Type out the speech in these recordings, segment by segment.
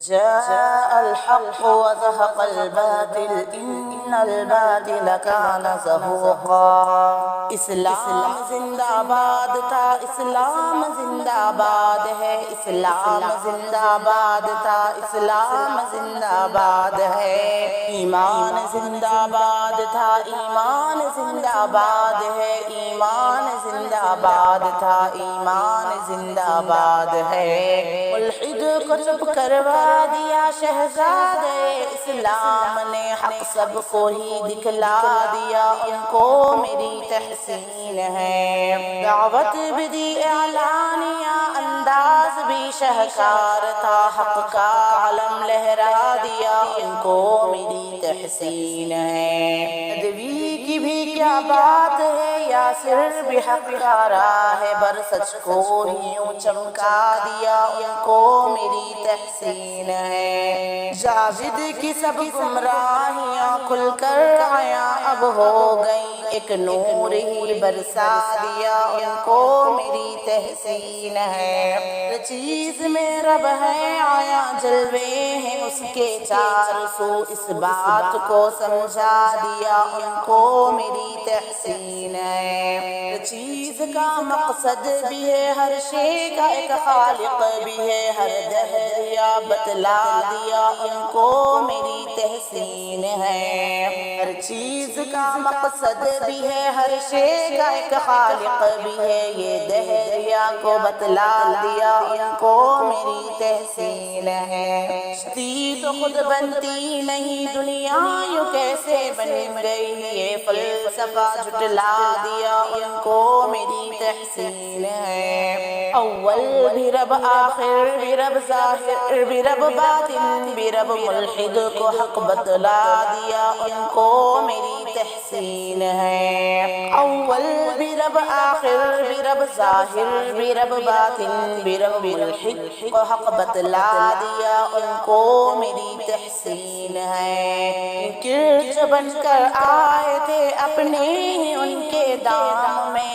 جاء الحق وزهق الباطل ان الباطل كان زهوقا۔ اسلام زندہ باد تھا، اسلام زندہ باد ہے، اسلام زندہ باد تھا، اسلام زندہ باد ہے۔ ایمان زندہ باد تھا، ایمان زندہ باد ہے، ایمان زندہ باد تھا، ایمان زندہ باد ہے۔ ملحد کو چپ کروا دیا شہزادے اسلام نے، حق سب کو ہی دکھلا دیا، ان کو میری تحسین ہے۔ دعوت بھی دی اعلانیہ، انداز بھی شہکار تھا، حق کا علم لہرا دیا، ان کو میری تحسین ہے۔ ندوی کی بھی کیا بات ہے، یاسر بھی حق کا راہ ہے، بر سچ کو ہی یوں چمکا دیا، ان کو میری تحسین ہے۔ جاوید کی سب گمراہیاں کھل کر عیاں اب ہو گئیں، ایک نور ہی برسا دیا، ان کو میری تحسین ہے۔ ہر چیز میں رب ہے آیا، جلوے ہیں اس کے چار سو، اس بات کو سمجھا دیا، ان کو میری تحسین ہے۔ ہر چیز کا مقصد بھی ہے، ہر شے کا ایک خالق بھی ہے، ہر دہریا بتلا دیا، ان کو میری تحسین ہے۔ ہر چیز کا مقصد بھی ہے، ہر شے کا ایک خالق بھی ہے، یہ دہریا کو بتلا دیا، ان کو میری تحسین ہے۔ شتی تو خود بنتی نہیں دنیا یوں کیسے بن گئی، یہ فلسفہ جھٹلا دیا، ان کو میری تحسین ہے۔ اول بھی رب، آخر بھی رب، ظاہر بھی رب، باطن بھی رب، ملحد کو حق بتلا دیا، ان کو میری تحسین ہے۔ اول بھی رب، آخر بھی رب، ظاہر بھی رب، باطن بھی رب، ملحد کو حق بتلا دیا، ان کو میری تحسین ہے۔ کرچ بن کر آئے تھے اپنے ہی ان کے دام میں،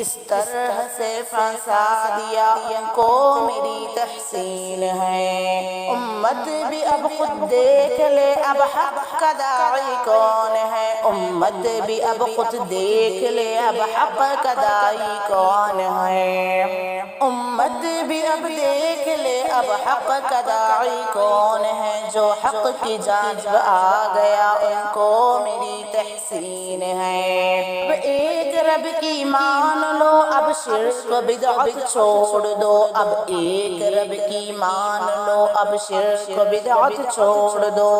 اس طرح سے پھنسا دیا، ان کو میری تحسین ہے۔ امت بھی اب خود دیکھ لے اب حق کا داعی کون ہے، امت بھی اب خود دیکھ لے اب حق کا داعی کون ہے۔ امت بھی اب دیکھ لے اب حق کا داعی کون ہے، جو حق کی جانب آ گیا، ان کو میری تحسین ہے۔ اب ایک رب کی مان لو، اب شرک بدعت چھوڑ دو، اب ایک رب کی مان لو، اب شرک بدعت چھوڑ دو،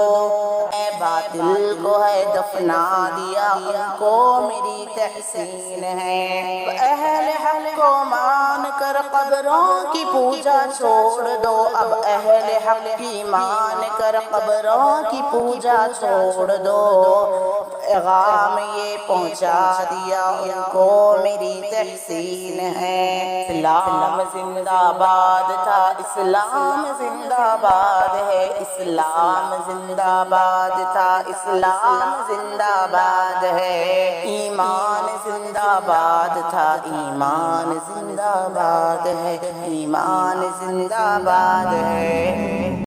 اے باطل کو ہے دفنا دیا، ان کو میری تحسین ہے۔ اہل حق کو مان کر قبروں کی پوجا چھوڑ دو، اب اہل حق کی مان کر قبروں کی پوجا چھوڑ دو، پیغام یہ پہنچا دیا، ان کو میری تحسین ہے۔ اسلام زندہ باد تھا، اسلام زندہ باد ہے، اسلام زندہ باد تھا، اسلام زندہ باد ہے۔ ایمان زندہ باد تھا، ایمان زندہ باد ہے، ایمان زندہ باد ہے۔